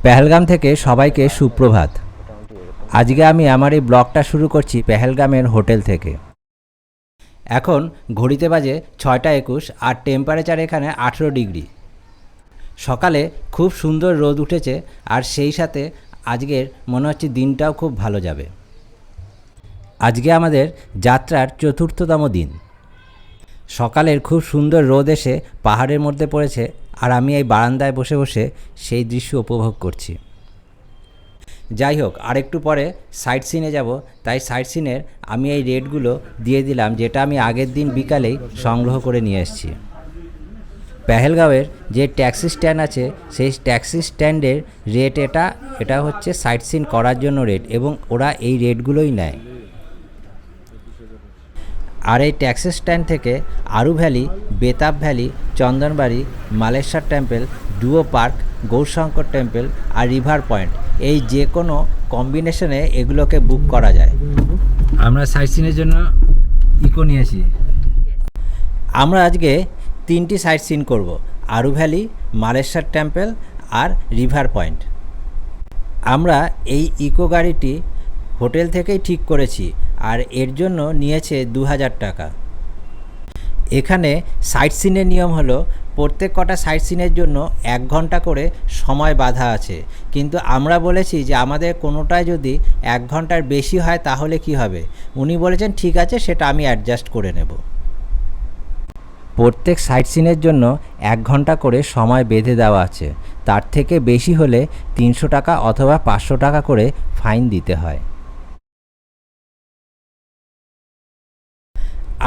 পেহেলগাম থেকে সবাইকে সুপ্রভাত। আজকে আমি আমার এই ব্লগটা শুরু করছি পেহেলগামের হোটেল থেকে। এখন ঘড়িতে বাজে 6:21 আর টেম্পারেচার এখানে 18 ডিগ্রি। সকালে খুব সুন্দর রোদ উঠেছে আর সেই সাথে আজকের মনে হচ্ছে দিনটাও খুব ভালো যাবে। আজকে আমাদের যাত্রার 4র্থতম দিন। সকালের খুব সুন্দর রোদ এসে পাহাড়ের মধ্যে পড়েছে আর আমি এই বারান্দায় বসে বসে সেই দৃশ্য উপভোগ করছি। যাই হোক, আরেকটু পরে সাইট সিনে যাব, তাই সাইট সিনের আমি এই রেটগুলো দিয়ে দিলাম যেটা আমি আগের দিন বিকালেই সংগ্রহ করে নিয়ে এসেছি। পেহেলগাঁওয়ের যে ট্যাক্সি স্ট্যান্ড আছে সেই ট্যাক্সি স্ট্যান্ডের রেট এটা হচ্ছে সাইট সিন করার জন্য রেট, এবং ওরা এই রেটগুলোই নেয়। আর এই ট্যাক্সি স্ট্যান্ড থেকে Aru valley, Betaab valley, Chandanwari, Maleshwar temple, ডুও পার্ক, গৌরশঙ্কর টেম্পল আর রিভার পয়েন্ট, এই যে কোনো কম্বিনেশনে এগুলোকে বুক করা যায়। আমরা সাইট সিনের জন্য ইকো নিয়েছি। আমরা আজকে 3টি সাইট সিন করব: আরু ভ্যালি, মালেশ্বর টেম্পল আর রিভার পয়েন্ট। আমরা এই ইকো গাড়িটি হোটেল থেকেই ঠিক করেছি আর এর জন্য নিয়েছে 2000 টাকা। এখানে সাইট সিনের নিয়ম হলো প্রত্যেক কটা সাইট সিনের জন্য 1 ঘন্টা করে সময় বাঁধা আছে, কিন্তু আমরা বলেছি যে আমাদের কোনোটায় যদি 1 ঘন্টার বেশি হয় তাহলে কি হবে। উনি বলেছেন ঠিক আছে, সেটা আমি অ্যাডজাস্ট করে নেব। প্রত্যেক সাইট সিনের জন্য 1 ঘন্টা করে সময় বেঁধে দেওয়া আছে, তার থেকে বেশি হলে 300 টাকা অথবা 500 টাকা করে ফাইন দিতে হয়।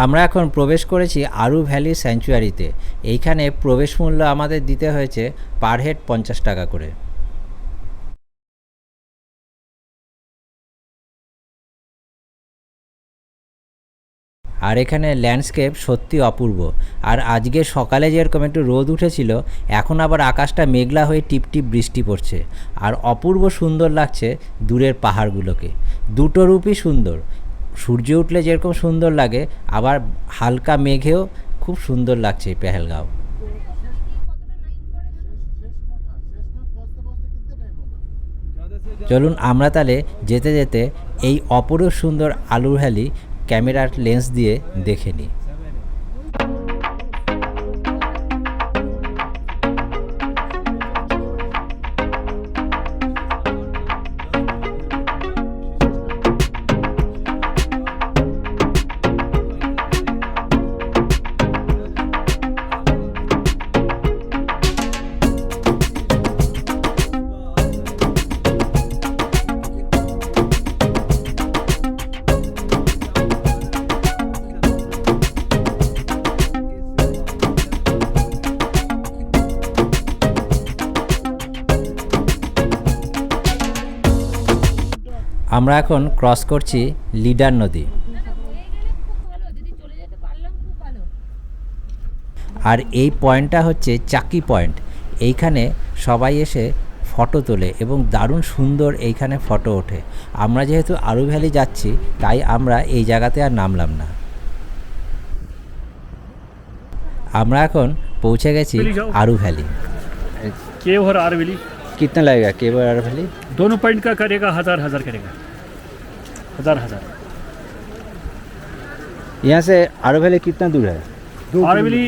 আমরা এখন প্রবেশ করেছি আরু ভ্যালি স্যাংচুয়ারিতে। এইখানে প্রবেশ মূল্য আমাদের দিতে হয়েছে পার হেড 50 টাকা করে। আর এখানে ল্যান্ডস্কেপ সত্যি অপূর্ব। আর আজকে সকালে যেরকম একটু রোদ উঠেছিল, এখন আবার আকাশটা মেঘলা হয়ে টিপটিপ বৃষ্টি পড়ছে আর অপূর্ব সুন্দর লাগছে দূরের পাহাড়গুলোকে। দুটো রূপই সুন্দর, সূর্য উঠলে যেরকম সুন্দর লাগে, আবার হালকা মেঘেও খুব সুন্দর লাগছে এই পেহেলগাঁও। চলুন আমরা তাহলে যেতে যেতে এই অপরূপ সুন্দর আরু ভ্যালি ক্যামেরার লেন্স দিয়ে দেখে নিই। আমরা এখন ক্রস করছি লিডার নদী। আর এই পয়েন্টটা হচ্ছে চাকি পয়েন্ট। এইখানে সবাই এসে ফটো তোলে এবং দারুণ সুন্দর এইখানে ফটো ওঠে। আমরা যেহেতু আরু ভ্যালি যাচ্ছি তাই আমরা এই জায়গাতে আর নামলাম না। আমরা এখন পৌঁছে গেছি आरू वैली। केव और आरू वैली कितना लगेगा केव और आरू वैली? दोनों पॉइंट का करेगा 1000 करेगा, 1000। यहाँ से आरू वैली कितना दूर है? आरू वैली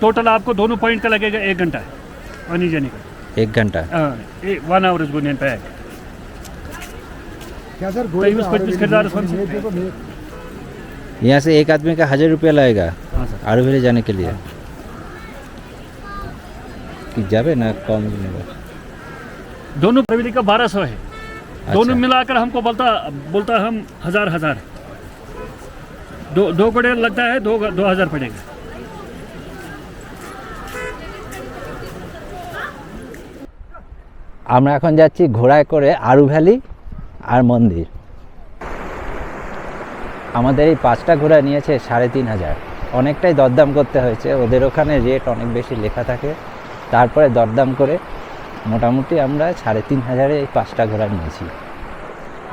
टोटल आपको दोनों पॉइंट का लगेगा 1 घंटा आने जाने का। 1 घंटा? 1 आवर इज गोइंग बैक। क्या सर 25 खरीदार यहाँ से एक आदमी का 1000 रुपया लगेगा आरू वैली जाने के लिए। कि जावे ना कम मिलेगा? दोनों वैली का 1200 है। अच्छा। दोनों मिलाकर हमको बोलता हम 1000 दो घोड़े लगता है 2000 पड़ेगा। আমরা এখন যাচ্ছি ঘোড়ায় করে আরু ভ্যালি আর মন্দির। আমাদের এই 5টা ঘোড়া নিয়েছে 3500। অনেকটাই দরদাম করতে হয়েছে, ওদের ওখানে রেট অনেক বেশি লেখা থাকে, তারপরে দরদাম করে মোটামুটি আমরা 3500 এই 5টা ঘোড়া নিয়েছি।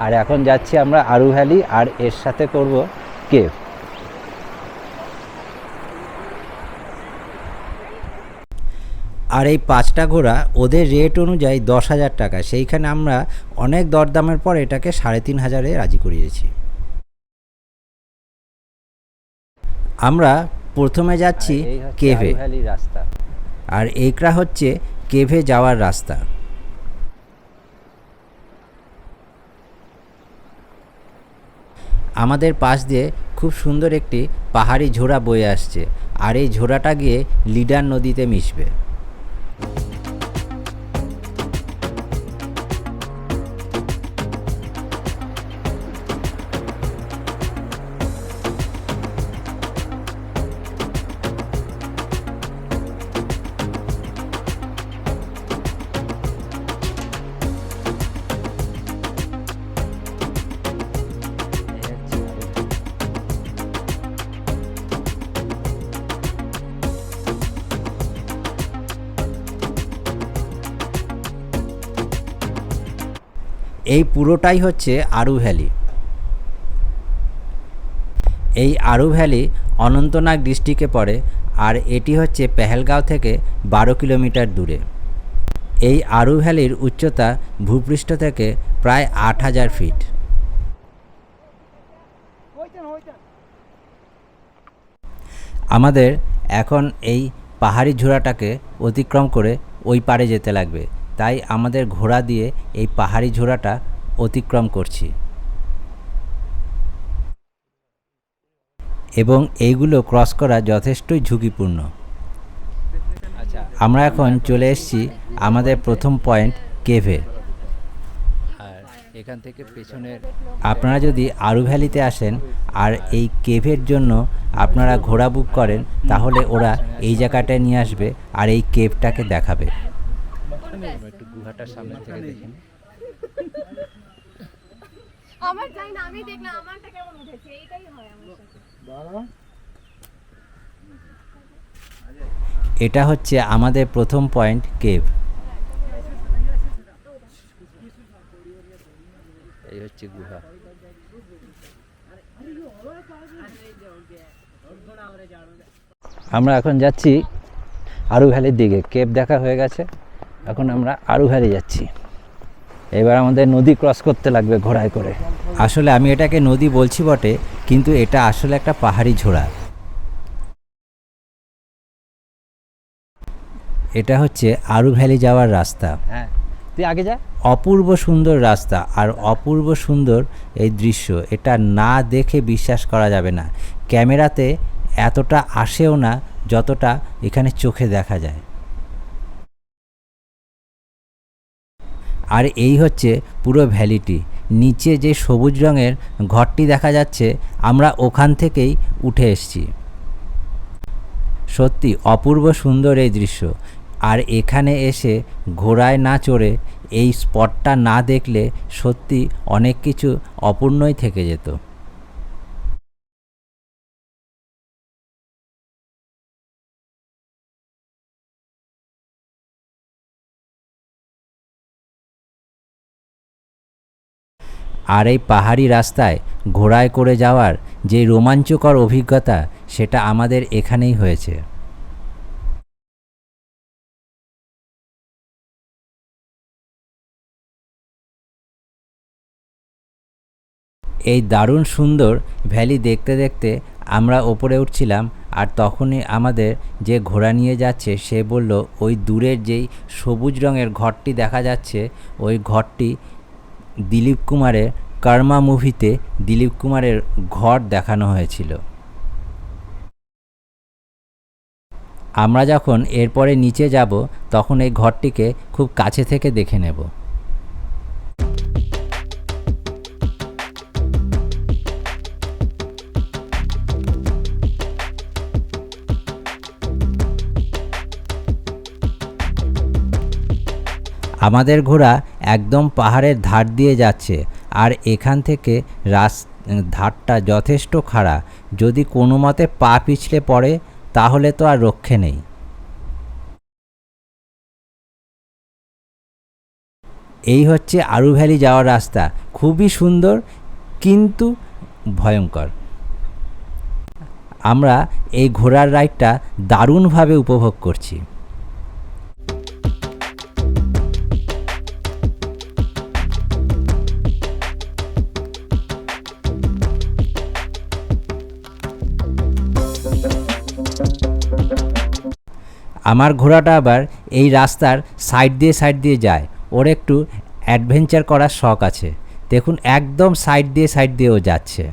আর এখন যাচ্ছি আমরা আরু ভ্যালি আর এর সাথে করব কেভ। আর এই 5টা ঘোড়া ওদের রেট অনুযায়ী 10,000 টাকা, সেইখানে আমরা অনেক দরদামের পর এটাকে 3,500-এ রাজি করিয়েছি। আমরা প্রথমে যাচ্ছি কেভে, রাস্তা, আর এইটা হচ্ছে কেভে যাওয়ার রাস্তা। আমাদের পাশ দিয়ে খুব সুন্দর একটি পাহাড়ি ঝোড়া বয়ে আসছে, আর এই ঝোড়াটা গিয়ে লিডার নদীতে মিশবে। এই পুরোটাই হচ্ছে আরু ভ্যালি। এই আরু ভ্যালি অনন্তনাগ ডিস্ট্রিক্টে পড়ে, আর এটি হচ্ছে পেহেলগাঁও থেকে 12 কিলোমিটার দূরে। এই আরু ভ্যালির উচ্চতা ভূপৃষ্ঠ থেকে প্রায় 8,000 ফিট। আমাদের এখন এই পাহাড়ি ঝোড়াটাকে অতিক্রম করে ওই পারে যেতে লাগবে, তাই আমাদের ঘোড়া দিয়ে এই পাহাড়ি ঝোড়াটা অতিক্রম করছি। এবং এইগুলো ক্রস করা যথেষ্টই ঝুঁকিপূর্ণ। আমরা এখন চলে এসেছি আমাদের প্রথম পয়েন্ট কেভে। আর এখান থেকে পেছনের আপনারা যদি আরু ভ্যালিতে আসেন আর এই কেভের জন্য আপনারা ঘোড়া বুক করেন, তাহলে ওরা এই জায়গাটায় নিয়ে আসবে আর এই কেভটাকে দেখাবে। একটু গুহাটার সামনে থেকে দেখেন। আমার চাই না, আমি দেখলাম আমারটা কেমন উঠেছে, এইটাই হয় আমার সাথে। এটা হচ্ছে আমাদের প্রথম পয়েন্ট কেভ। এই হচ্ছে গুহা। আমরা এখন যাচ্ছি আরু ভ্যালির দিকে। কেভ দেখা হয়ে গেছে, এখন আমরা আরু ভ্যালি যাচ্ছি। এবার আমাদের নদী ক্রস করতে লাগবে ঘোড়ায় করে। আসলে আমি এটাকে নদী বলছি বটে, কিন্তু এটা আসলে একটা পাহাড়ি ঝোড়া। এটা হচ্ছে আরু ভ্যালি যাওয়ার রাস্তা। হ্যাঁ, তুই আগে যা। অপূর্ব সুন্দর রাস্তা আর অপূর্ব সুন্দর এই দৃশ্য, এটা না দেখে বিশ্বাস করা যাবে না। ক্যামেরাতে এতটা আসেও না যতটা এখানে চোখে দেখা যায়। আর এই হচ্ছে পুরো ভ্যালিটি। নিচে যে সবুজ রঙের ঘরটি দেখা যাচ্ছে, আমরা ওখান থেকেই উঠে এসেছি। সত্যি অপূর্ব সুন্দর এই দৃশ্য। আর এখানে এসে ঘোড়ায় না চড়ে এই স্পটটা না দেখলে সত্যি অনেক কিছু অপূর্ণই থেকে যেত। আর এই পাহাড়ি রাস্তায় ঘোড়ায় করে যাওয়ার যে রোমাঞ্চকর অভিজ্ঞতা, সেটা আমাদের এখানেই হয়েছে। এই দারুণ সুন্দর ভ্যালি দেখতে দেখতে আমরা ওপরে উঠছিলাম, আর তখনই আমাদের যে ঘোড়া নিয়ে যাচ্ছে সে বলল, ওই দূরের যেই সবুজ রঙের ঘরটি দেখা যাচ্ছে, ওই ঘরটি দিলীপ কুমারের কর্মা মুভিতে দিলীপ কুমারের ঘর দেখানো হয়েছিল। আমরা যখন এরপরে নিচে যাব, তখন এই ঘরটিকে খুব কাছে থেকে দেখে নেব। আমাদের ঘোড়া একদম পাহাড়ের ধার দিয়ে যাচ্ছে, আর এখান থেকে ধারটা যথেষ্ট খাড়া। যদি কোনো মতে পা পিছলে পড়ে তাহলে তো আর রক্ষে নেই। এই হচ্ছে আরু ভ্যালি যাওয়ার রাস্তা। খুবই সুন্দর কিন্তু ভয়ঙ্কর। আমরা এই ঘোড়ার রাইডটা দারুণভাবে উপভোগ করছি। আমার ঘোড়াটা আবার এই রাস্তার সাইড দিয়ে যায়, ওর একটু অ্যাডভেঞ্চার করার শখ আছে। দেখুন একদম সাইড দিয়ে ও যাচ্ছে।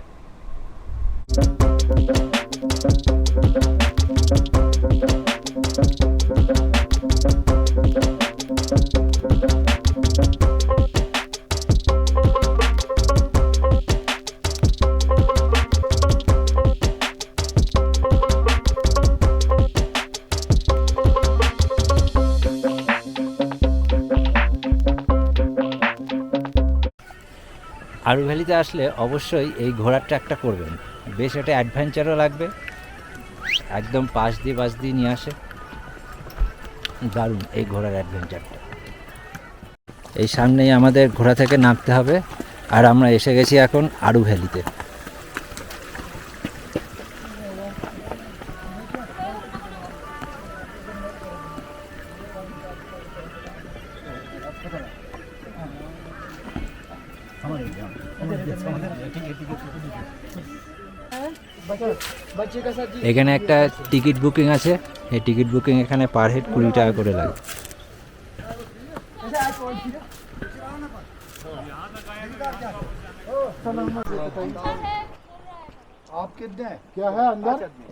আরু ভ্যালিতে আসলে অবশ্যই এই ঘোড়ার ট্র্যাকটা করবেন, বেশ একটা অ্যাডভেঞ্চারও লাগবে, একদম পাশ দিয়ে নিয়ে আসে, দারুণ এই ঘোড়ার অ্যাডভেঞ্চারটা। এই সামনেই আমাদের ঘোড়া থেকে নামতে হবে, আর আমরা এসে গেছি এখন আরু ভ্যালিতে। এখানে একটা টিকিট বুকিং আছে, এই টিকিট বুকিং এখানে পার হেড 20 টাকা করে লাগে।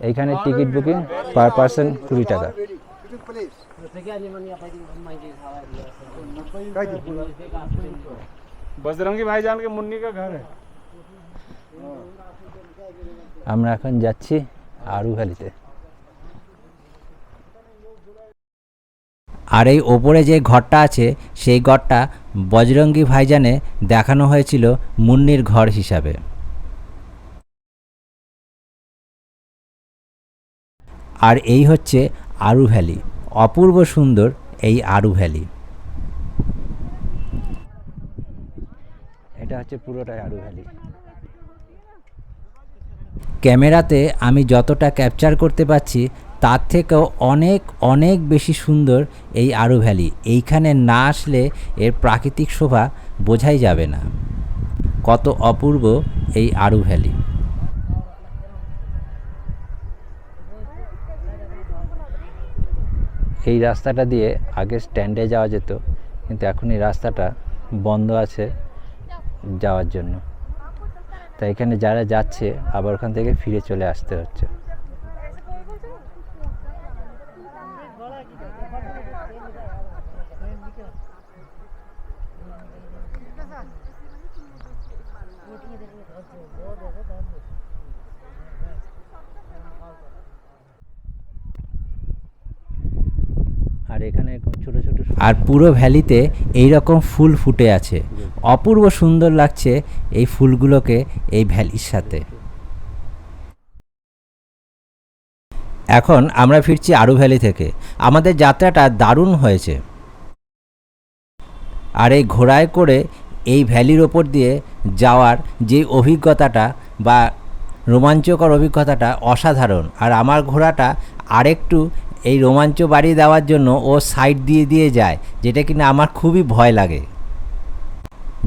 এইখানে টিকিট বুকিং পার পার্সন 20 টাকা। बजरंगी भाईजान के मुन्नी का घर है। আমরা এখন যাচ্ছি আরু ভ্যালিতে। আর এই ওপরে যে ঘরটা আছে সেই ঘরটা বজরঙ্গি ভাইজানে দেখানো হয়েছিল মুন্নির ঘর হিসাবে। আর এই হচ্ছে আরু ভ্যালি, অপূর্ব সুন্দর এই আরু ভ্যালি। এটা হচ্ছে পুরোটাই আরু ভ্যালি। ক্যামেরাতে আমি যতটা ক্যাপচার করতে পারছি তার থেকেও অনেক অনেক বেশি সুন্দর এই আরু ভ্যালি। এইখানে না আসলে এর প্রাকৃতিক শোভা বোঝাই যাবে না, কত অপূর্ব এই আরু ভ্যালি। এই রাস্তাটা দিয়ে আগে স্ট্যান্ডে যাওয়া যেত, কিন্তু এখন এই রাস্তাটা বন্ধ আছে যাওয়ার জন্য, তাই এখানে যারা যাচ্ছে আবার ওখান থেকে ফিরে চলে আসতে হচ্ছে। আর এখানে ছোট ছোট আর পুরো ভ্যালিতে এই রকম ফুল ফুটে আছে, অপূর্ব সুন্দর লাগছে এই ফুলগুলোকে এই ভ্যালির সাথে। এখন আমরা ফিরছি আরু ভ্যালি থেকে। আমাদের যাত্রাটা দারুণ হয়েছে। আর এই ঘোড়ায় করে এই ভ্যালির ওপর দিয়ে যাওয়ার যে অভিজ্ঞতাটা বা রোমাঞ্চকর অভিজ্ঞতাটা অসাধারণ। আর আমার ঘোড়াটা আরেকটু এই রোমাঞ্চ বাড়িয়ে দেওয়ার জন্য ও সাইড দিয়ে যায়, যেটা কিনা আমার খুবই ভয় লাগে।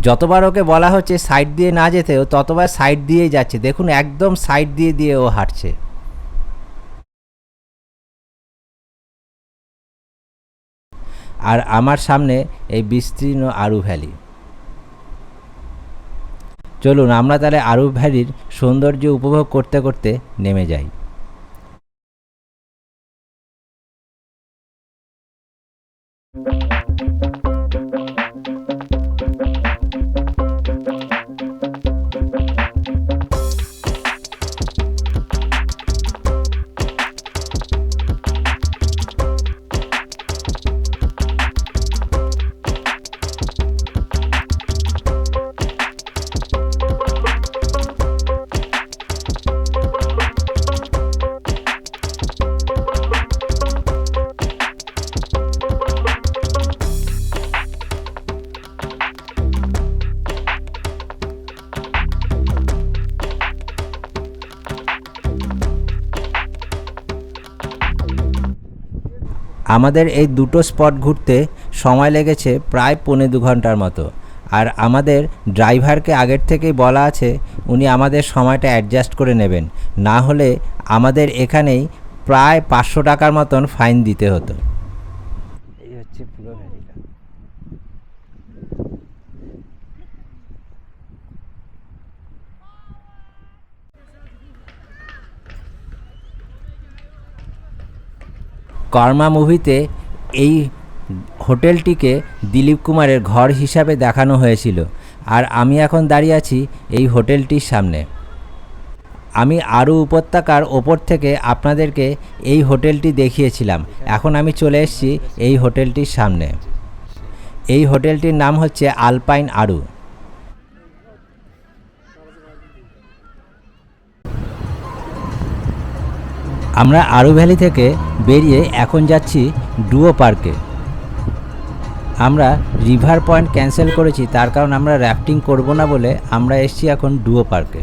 যতবার ওকে বলা হচ্ছে সাইড দিয়ে না যেতে, ও ততবার সাইড দিয়েই যাচ্ছে। দেখুন একদম সাইড দিয়ে ও হাঁটছে। আর আমার সামনে এই বিস্তীর্ণ আরু ভ্যালি। চলুন আমরা তাহলে আরু ভ্যালির সৌন্দর্য উপভোগ করতে করতে নেমে যাই। আমাদের এই দুটো স্পট ঘুরতে সময় লেগেছে প্রায় 1.25 ঘন্টার মতো। আর আমাদের ড্রাইভারকে আগের থেকেই বলা আছে উনি আমাদের সময়টা অ্যাডজাস্ট করে নেবেন, না হলে আমাদের এখানেই প্রায় 500 টাকার মতন ফাইন দিতে হতো। এই হচ্ছে পুরো ভ্যালিটা। কর্মা মুভিতে এই হোটেলটিকে দিলীপ কুমারের ঘর হিসাবে দেখানো হয়েছিল, আর আমি এখন দাঁড়িয়ে আছি এই হোটেলটির সামনে। আমি আরও উপত্যকার ওপর থেকে আপনাদেরকে এই হোটেলটি দেখিয়েছিলাম। এখন আমি চলে এসেছি এই হোটেলটির সামনে। এই হোটেলটির নাম হচ্ছে আলপাইন আরু। আমরা আরু ভ্যালি থেকে বেরিয়ে এখন যাচ্ছি ডুও পার্কে। আমরা রিভার পয়েন্ট ক্যান্সেল করেছি, তার কারণ আমরা র্যাফটিং করব না বলে আমরা এসেছি এখন ডুও পার্কে।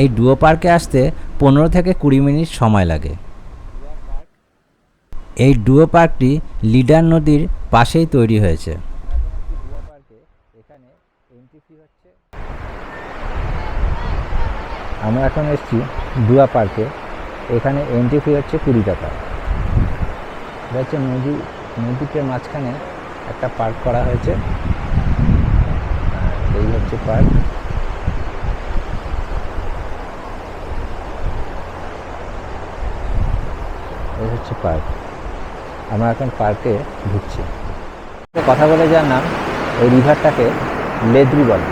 এই ডুও পার্কে আসতে 15 থেকে 20 মিনিট সময় লাগে। এই ডুও পার্কটি লিডার নদীর পাশেই তৈরি হয়েছে। আমরা এখন এসেছি ডুয়া পার্কে। এখানে এন্ট্রি ফি হচ্ছে 20 টাকা। এটা হচ্ছে নদীতে মাঝখানে একটা পার্ক করা হয়েছে। এই হচ্ছে পার্ক। এই হচ্ছে পার্ক। আমরা এখন পার্কে ঢুকছি। কথা বলে জানলাম এই রিভারটাকে লেদ্রি বলে।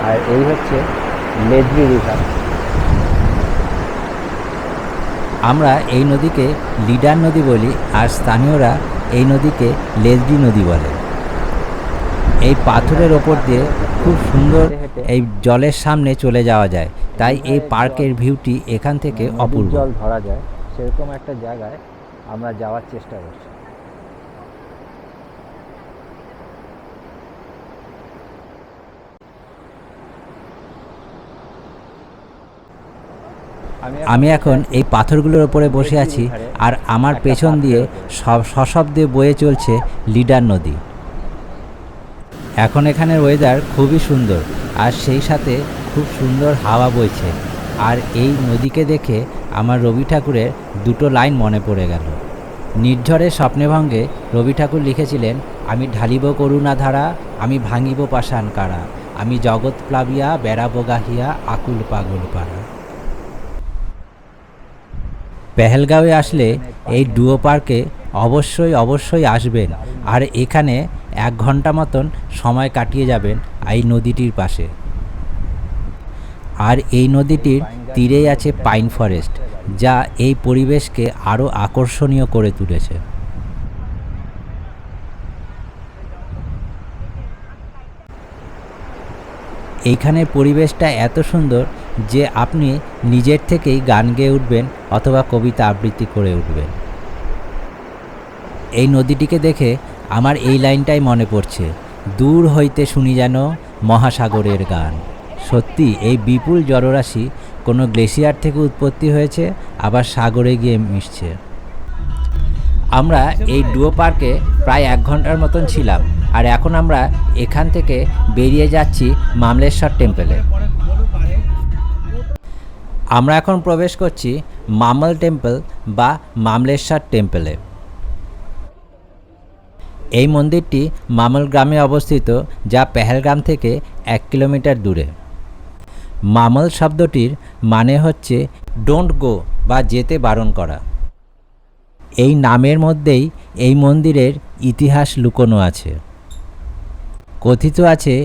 আর এই হচ্ছে লেদ্রি রিভার। আমরা এই নদীকে লিডার নদী বলি, আর স্থানীয়রা এই নদীকে লেদ্রি নদী বলে। এই পাথরের ওপর দিয়ে খুব সুন্দর এই জলের সামনে চলে যাওয়া যায়, তাই এই পার্কের ভিউটি এখান থেকে অপূর্ব। জল ধরা যায় সেরকম একটা জায়গায় আমরা যাওয়ার চেষ্টা করছি। আমি এখন এই পাথরগুলোর ওপরে বসে আছি, আর আমার পেছন দিয়ে সশব্দে বয়ে চলছে লিডার নদী। এখন এখানের ওয়েদার খুবই সুন্দর, আর সেই সাথে খুব সুন্দর হাওয়া বইছে। আর এই নদীকে দেখে আমার রবি ঠাকুরের দুটো লাইন মনে পড়ে গেল। নির্ঝরের স্বপ্নেভঙ্গে রবি ঠাকুর লিখেছিলেন, আমি ঢালিব করুণা ধারা, আমি ভাঙিব পাষাণ কারা, আমি জগৎ প্লাবিয়া বেড়াবো গাহিয়া আকুল পাগল পাড়া। পেহেলগাঁওয়ে আসলে এই ডুও পার্কে অবশ্যই আসবেন, আর এখানে 1 ঘন্টা মতন সময় কাটিয়ে যাবেন এই নদীটির পাশে। আর এই নদীটির তীরেই আছে পাইন ফরেস্ট, যা এই পরিবেশকে আরও আকর্ষণীয় করে তুলেছে। এইখানের পরিবেশটা এত সুন্দর যে আপনি নিজের থেকেই গান গেয়ে উঠবেন অথবা কবিতা আবৃত্তি করে উঠবেন। এই নদীটিকে দেখে আমার এই লাইনটাই মনে পড়ছে, দূর হইতে শুনি যেন মহাসাগরের গান। সত্যি এই বিপুল জলরাশি কোনো গ্লেশিয়ার থেকে উৎপত্তি হয়েছে, আবার সাগরে গিয়ে মিশছে। আমরা এই ডুও পার্কে প্রায় 1 ঘন্টার মতন ছিলাম, আর এখন আমরা এখান থেকে বেরিয়ে যাচ্ছি মামলেশ্বর টেম্পলে। আমরা এখন প্রবেশ করছি মামল টেম্পল বা মামলেশ্বর টেম্পলে। এই মন্দিরটি মামল গ্রামে অবস্থিত, যা পেহেলগাম থেকে 1 কিলোমিটার দূরে। মামল শব্দটির মানে হচ্ছে ডোন্ট গো বা যেতে বারণ করা। এই নামের মধ্যেই এই মন্দিরের ইতিহাস লুকোনো আছে। কথিত আছে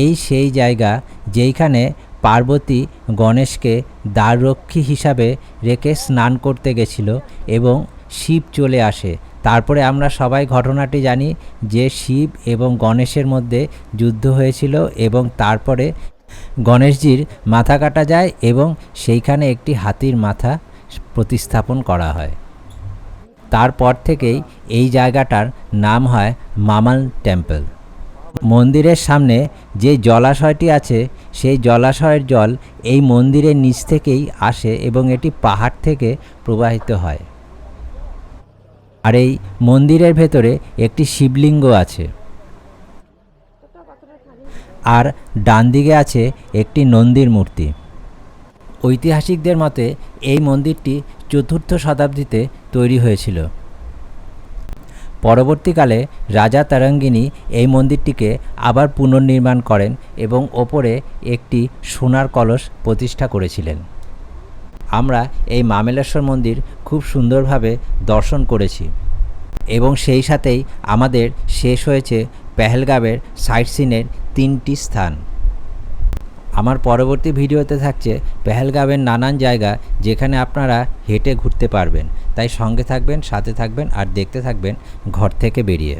এই সেই জায়গা যেইখানে পার্বতী গণেশকে দ্বাররক্ষী হিসাবে রেখে স্নান করতে গেছিল এবং শিব চলে আসে। তারপরে আমরা সবাই ঘটনাটি জানি যে শিব এবং গণেশের মধ্যে যুদ্ধ হয়েছিল, এবং তারপরে গণেশজির মাথা কাটা যায় এবং সেইখানে একটি হাতির মাথা প্রতিস্থাপন করা হয়। তারপর থেকেই এই জায়গাটার নাম হয় মামল টেম্পল। মন্দিরের সামনে যে জলাশয়টি আছে সেই জলাশয়ের জল এই মন্দিরের নিচ থেকেই আসে এবং এটি পাহাড় থেকে প্রবাহিত হয়। আর এই মন্দিরের ভেতরে একটি শিবলিঙ্গ আছে। আর ডান দিকে আছে একটি নন্দীর মূর্তি। ঐতিহাসিকদের মতে এই মন্দিরটি ৪র্থ শতাব্দীতে তৈরি হয়েছিল। পরবর্তীকালে রাজা তরঙ্গিনী এই মন্দিরটিকে আবার পুনর্নির্মাণ করেন এবং ওপরে একটি সোনার কলস প্রতিষ্ঠা করেছিলেন। আমরা এই মামেলেশ্বর মন্দির খুব সুন্দরভাবে দর্শন করেছি এবং সেই সাথেই আমাদের শেষ হয়েছে পেহেলগামের সাইট সিনের 3টি স্থান। আমার পরবর্তী ভিডিওতে থাকছে পেহেলগামের নানান জায়গা যেখানে আপনারা হেঁটে ঘুরতে পারবেন। তাই সঙ্গে থাকবেন, সাথে থাকবেন আর দেখতে থাকবেন ঘর থেকে বেরিয়ে।